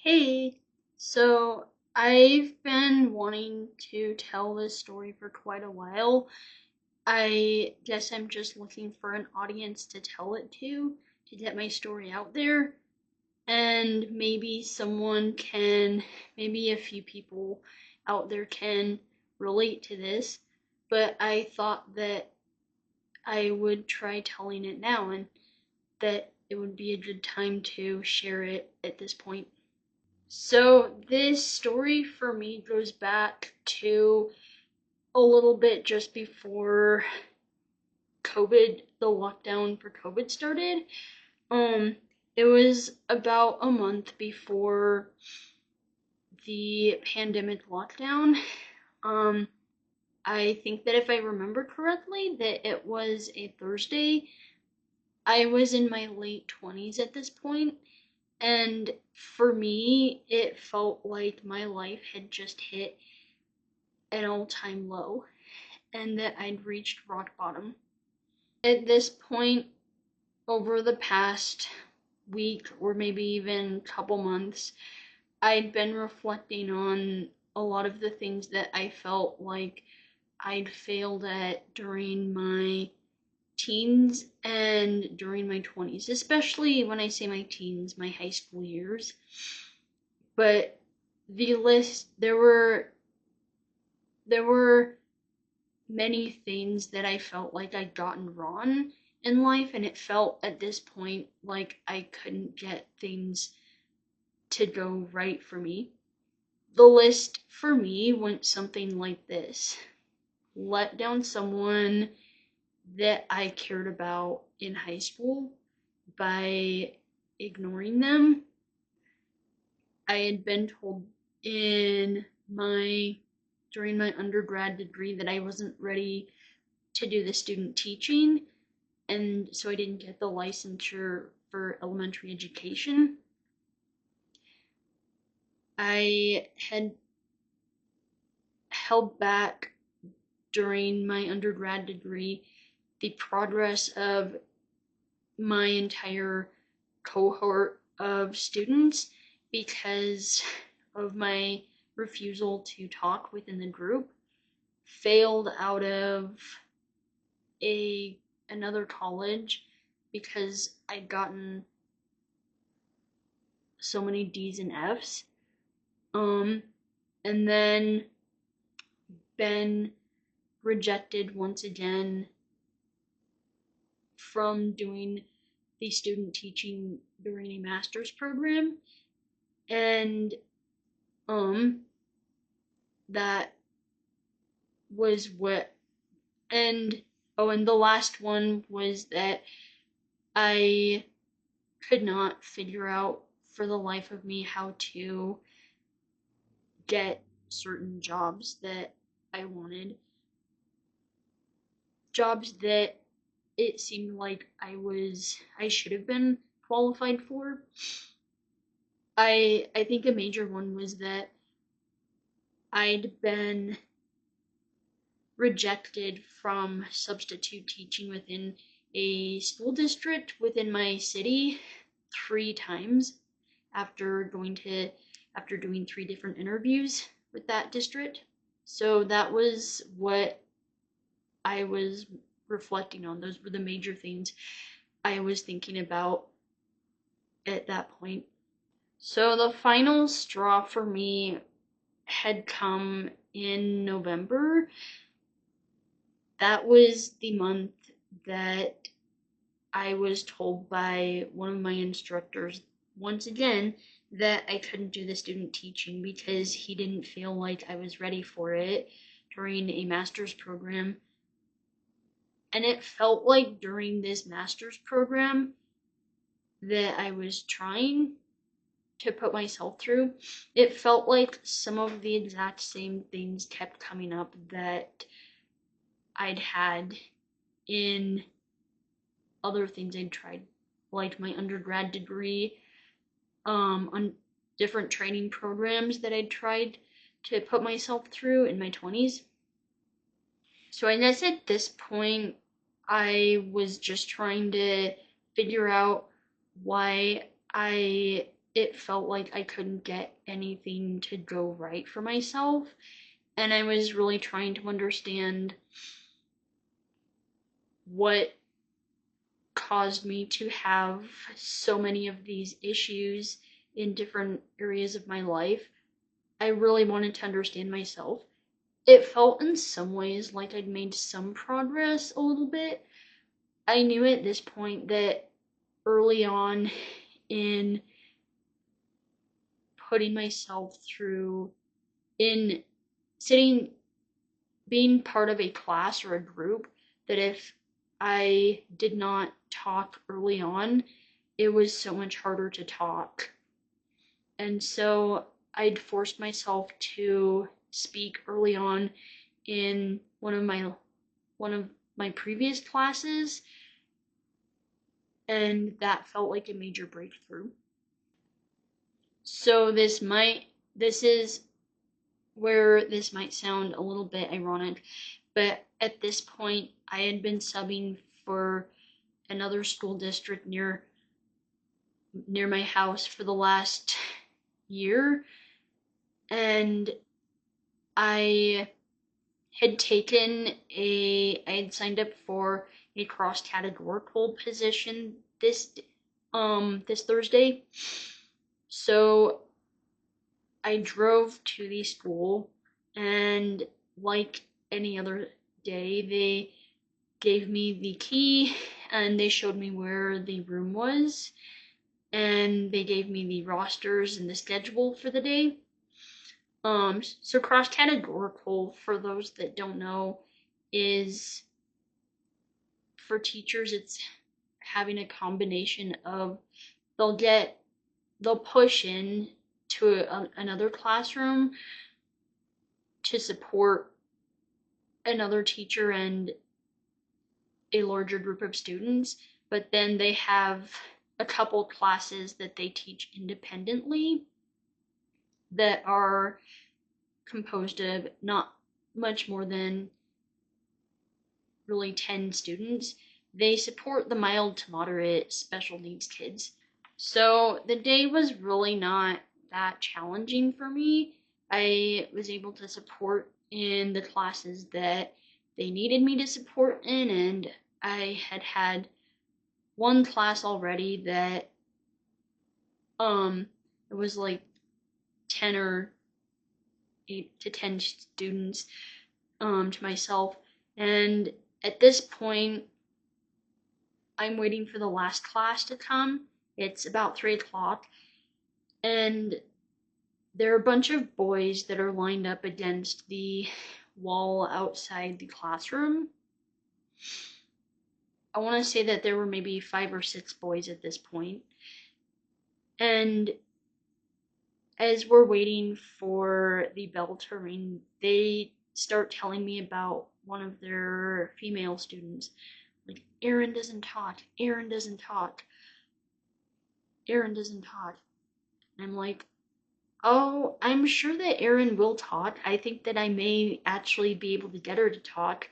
Hey, so I've been wanting to tell this story for quite a while. I guess I'm just looking for an audience to tell it to get my story out there. And maybe a few people out there can relate to this. But I thought that I would try telling it now and that it would be a good time to share it at this point. So this story for me goes back to a little bit just before the lockdown for COVID started. Um, it was about a month before the pandemic lockdown. Um, I think that if I remember correctly, that it was a Thursday. I was in my late 20s at this point, and for me, it felt like my life had just hit an all-time low and that I'd reached rock bottom. At this point, over the past week or maybe even couple months, I'd been reflecting on a lot of the things that I felt like I'd failed at during my teens and during my 20s, especially when I say my teens, my high school years. But there were many things that I felt like I'd gotten wrong in life, and it felt at this point like I couldn't get things to go right for me. The list for me went something like this: let down someone that I cared about in high school by ignoring them. I had been told in my during my undergrad degree that I wasn't ready to do the student teaching, and so I didn't get the licensure for elementary education. I had held back during my undergrad degree the progress of my entire cohort of students because of my refusal to talk within the group. Failed out of another college because I'd gotten so many D's and F's. And then been rejected once again from doing the student teaching during a master's program. And that was what and the last one was that I could not figure out for the life of me how to get certain jobs that I wanted. Jobs that it seemed like I should have been qualified for. I think a major one was that I'd been rejected from substitute teaching within a school district within my city 3 times after doing 3 different interviews with that district. So that was what I was reflecting on. Those were the major things I was thinking about at that point. So the final straw for me had come in November. That was the month that I was told by one of my instructors once again that I couldn't do the student teaching because he didn't feel like I was ready for it during a master's program. And it felt like during this master's program that I was trying to put myself through, it felt like some of the exact same things kept coming up that I'd had in other things I'd tried, like my undergrad degree, on different training programs that I'd tried to put myself through in my 20s. So I guess at this point, I was just trying to figure out why I it felt like I couldn't get anything to go right for myself, and I was really trying to understand what caused me to have so many of these issues in different areas of my life. I really wanted to understand myself. It felt in some ways like I'd made some progress a little bit. I knew at this point that early on in putting myself through, in sitting, being part of a class or a group, that if I did not talk early on, it was so much harder to talk. And so I'd forced myself to speak early on in one of my previous classes, and that felt like a major breakthrough. So this is where this might sound a little bit ironic, but at this point I had been subbing for another school district near my house for the last year, and I had signed up for a cross-categorical position this Thursday. So I drove to the school, and like any other day, they gave me the key and they showed me where the room was, and they gave me the rosters and the schedule for the day. So cross-categorical, for those that don't know, is for teachers, it's having a combination of they'll push in to another classroom to support another teacher and a larger group of students, but then they have a couple classes that they teach independently that are composed of not much more than really 10 students. They support the mild to moderate special needs kids. So the day was really not that challenging for me. I was able to support in the classes that they needed me to support in, and I had one class already that it was like 10 or 8 to 10 students to myself, and at this point I'm waiting for the last class to come. It's about 3 o'clock, and there are a bunch of boys that are lined up against the wall outside the classroom. I want to say that there were maybe 5 or 6 boys at this point. And as we're waiting for the bell to ring, they start telling me about one of their female students. Like, Erin doesn't talk, Erin doesn't talk, Erin doesn't talk. And I'm like, oh, I'm sure that Erin will talk. I think that I may actually be able to get her to talk.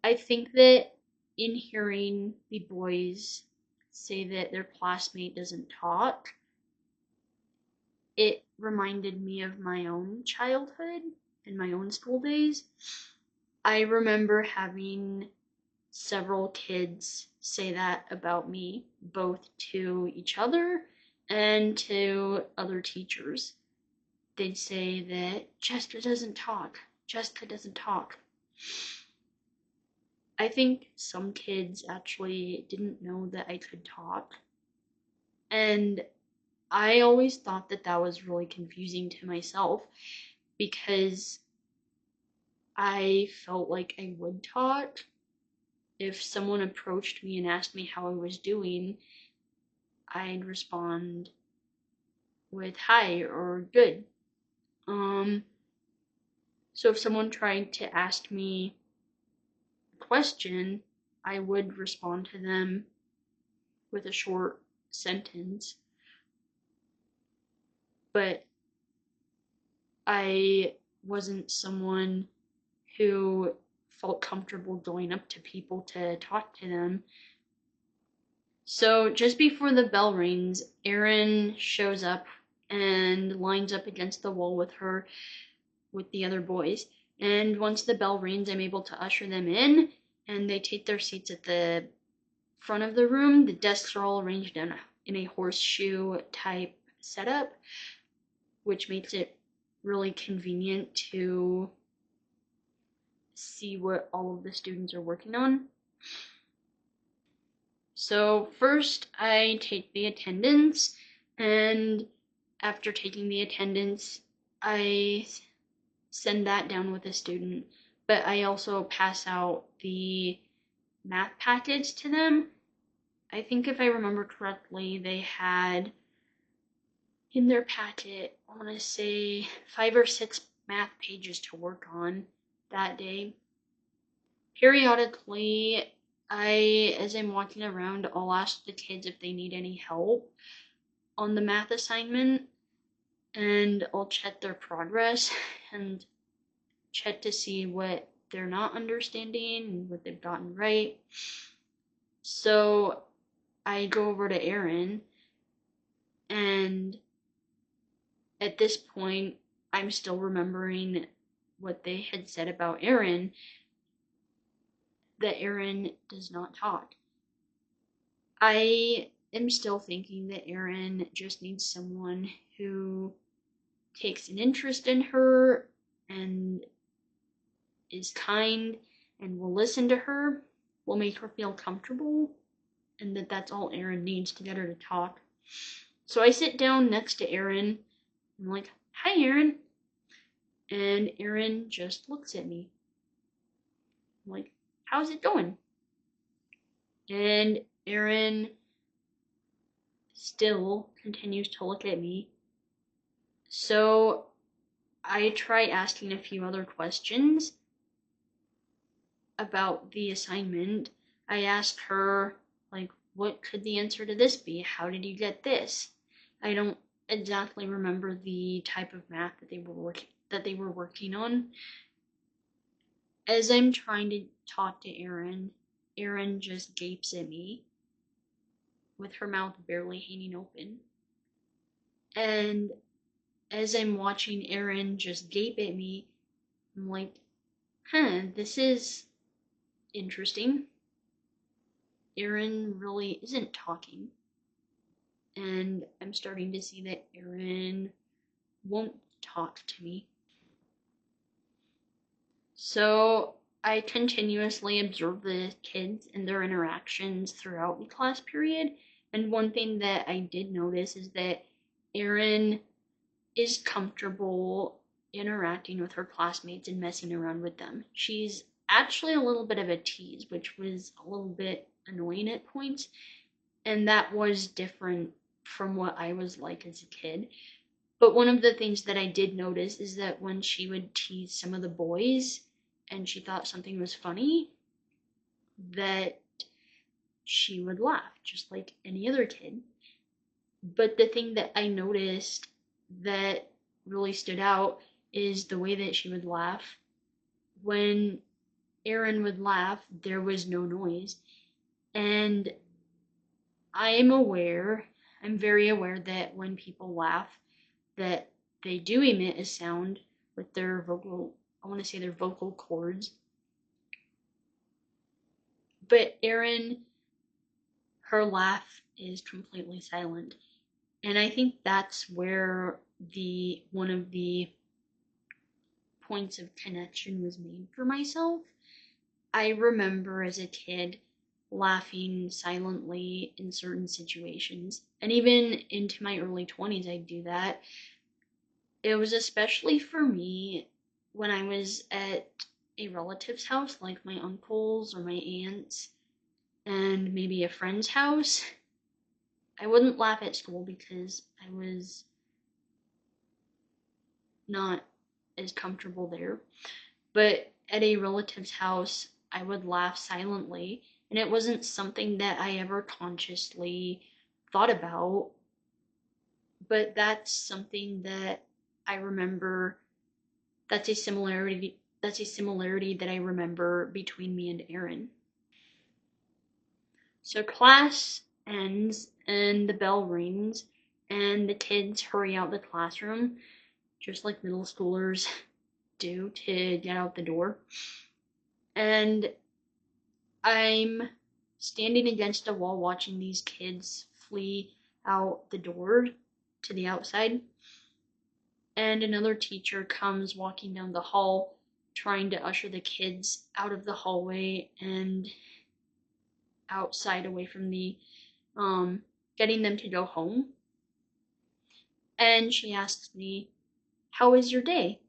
I think that in hearing the boys say that their classmate doesn't talk, it reminded me of my own childhood and my own school days. I remember having several kids say that about me, both to each other and to other teachers. They'd say that Jessica doesn't talk, Jessica doesn't talk. I think some kids actually didn't know that I could talk, and I always thought that that was really confusing to myself, because I felt like I would talk. If someone approached me and asked me how I was doing, I'd respond with hi or good. So if someone tried to ask me a question, I would respond to them with a short sentence. But I wasn't someone who felt comfortable going up to people to talk to them. So just before the bell rings, Aaron shows up and lines up against the wall with the other boys. And once the bell rings, I'm able to usher them in, and they take their seats at the front of the room. The desks are all arranged in a horseshoe type setup, which makes it really convenient to see what all of the students are working on. So first I take the attendance, and after taking the attendance, I send that down with a student, but I also pass out the math package to them. I think if I remember correctly, they had in their packet, I want to say 5 or 6 math pages to work on that day. Periodically, as I'm walking around, I'll ask the kids if they need any help on the math assignment, and I'll check their progress and check to see what they're not understanding and what they've gotten right. So I go over to Aaron, and at this point, I'm still remembering what they had said about Aaron, that Aaron does not talk. I am still thinking that Aaron just needs someone who takes an interest in her and is kind and will listen to her, will make her feel comfortable, and that's all Aaron needs to get her to talk. So I sit down next to Aaron. I'm like, "Hi, Aaron." And Aaron just looks at me. I'm like, "How's it going?" And Aaron still continues to look at me. So I try asking a few other questions about the assignment. I asked her, like, what could the answer to this be? How did you get this? I don't exactly remember the type of math that they were working on. As I'm trying to talk to Aaron, Aaron just gapes at me with her mouth barely hanging open. And as I'm watching Aaron just gape at me, I'm like, this is interesting. Aaron really isn't talking. And I'm starting to see that Aaron won't talk to me. So I continuously observe the kids and their interactions throughout the class period. And one thing that I did notice is that Erin is comfortable interacting with her classmates and messing around with them. She's actually a little bit of a tease, which was a little bit annoying at points. And that was different from what I was like as a kid. But one of the things that I did notice is that when she would tease some of the boys and she thought something was funny, that she would laugh just like any other kid. But the thing that I noticed that really stood out is the way that she would laugh. When Erin would laugh, there was no noise. And I'm very aware that when people laugh, that they do emit a sound with their vocal cords. But Erin, her laugh is completely silent. And I think that's where one of the points of connection was made for myself. I remember as a kid laughing silently in certain situations, and even into my early 20s I'd do that. It was especially for me when I was at a relative's house, like my uncle's or my aunt's, and maybe a friend's house. I wouldn't laugh at school because I was not as comfortable there. But at a relative's house, I would laugh silently, and it wasn't something that I ever consciously thought about. But that's something that I remember. That's a similarity that I remember between me and Erin. So class ends and the bell rings and the kids hurry out the classroom, just like middle schoolers do, to get out the door. And I'm standing against a wall watching these kids flee out the door to the outside. And another teacher comes walking down the hall trying to usher the kids out of the hallway and outside away from the getting them to go home. And she asks me, "How was your day?"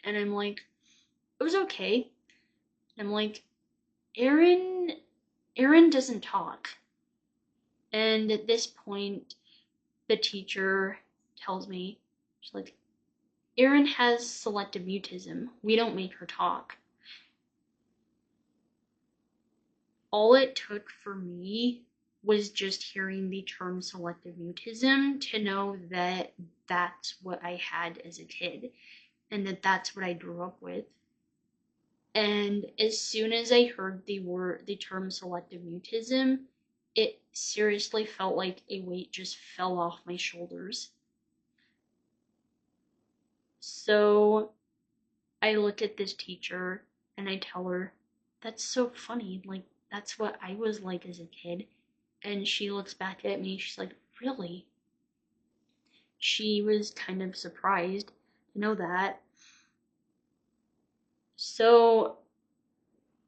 And I'm like, "It was okay." And I'm like, Aaron doesn't talk." And at this point, the teacher tells me, she's like, "Erin has selective mutism. We don't make her talk." All it took for me was just hearing the term selective mutism to know that that's what I had as a kid and that that's what I grew up with. And as soon as I heard the term selective mutism, it seriously felt like a weight just fell off my shoulders. So I look at this teacher and I tell her, "That's so funny. Like, that's what I was like as a kid." And she looks back at me. She's like, "Really?" She was kind of surprised to know that. So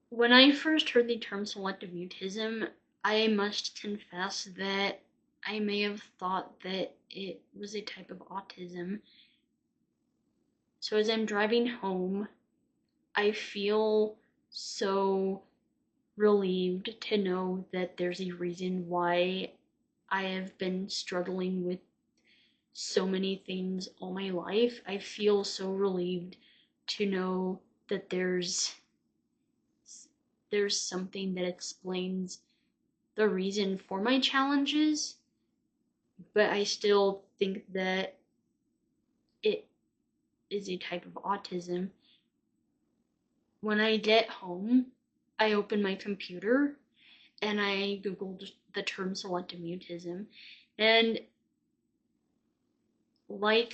when I first heard the term selective mutism, I must confess that I may have thought that it was a type of autism. So as I'm driving home, I feel so relieved to know that there's a reason why I have been struggling with so many things all my life. I feel so relieved to know that there's something that explains the reason for my challenges, but I still think that it is a type of autism. When I get home, I open my computer and I googled the term selective mutism, and like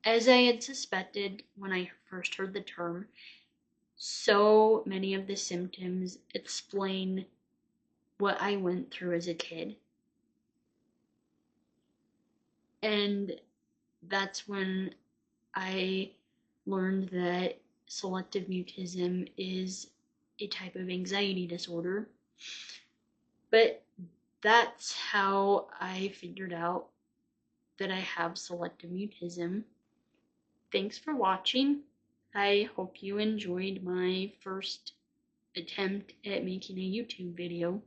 as I had suspected when I first heard the term, so many of the symptoms explain what I went through as a kid. And that's when I learned that selective mutism is a type of anxiety disorder. But that's how I figured out that I have selective mutism. Thanks for watching. I hope you enjoyed my first attempt at making a YouTube video.